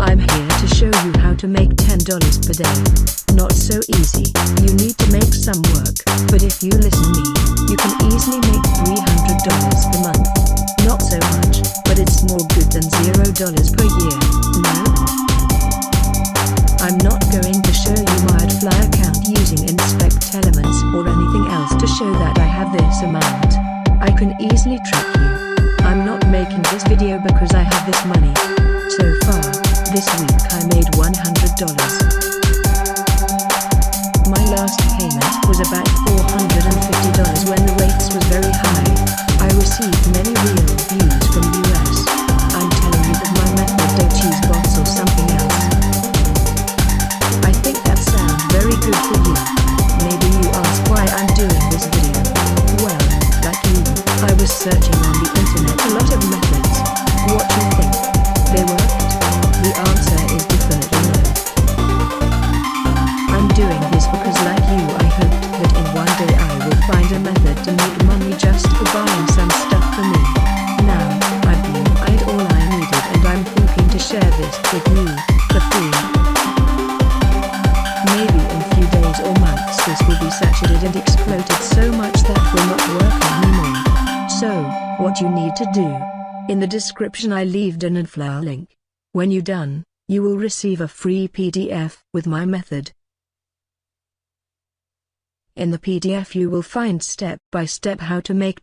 I'm here to show you how to make $10 per day. Not so easy, you need to make some work, but if you listen me, you can easily make $300 per month. Not so much, but it's more good than $0 per year, no? I'm not going to show you my AdFly account using Inspect Elements or anything else to show that I have this amount. I can easily trick you. I'm not making this video because I have this money. So far, this week I made $100. My last payment was about $450 when the rates was very high. I received many real reviews from US. I'm telling you that my method don't use bots or something else. I think that sounds very good for you. Maybe you ask why I'm doing this video. Well, like you, I was searching on the internet a lot of methods. What you think? They worked? The answer is definitely no. I'm doing this because like you I hoped that in one day I will find a method to make money just for buying some stuff for me. Now, I've bought all I needed and I'm thinking to share this with you, for free. Maybe in few days or months this will be saturated and exploded so much that will not work anymore. So, what you need to do. In the description I leave an AdFly link. When you're done, you will receive a free PDF with my method. In the PDF you will find step by step how to make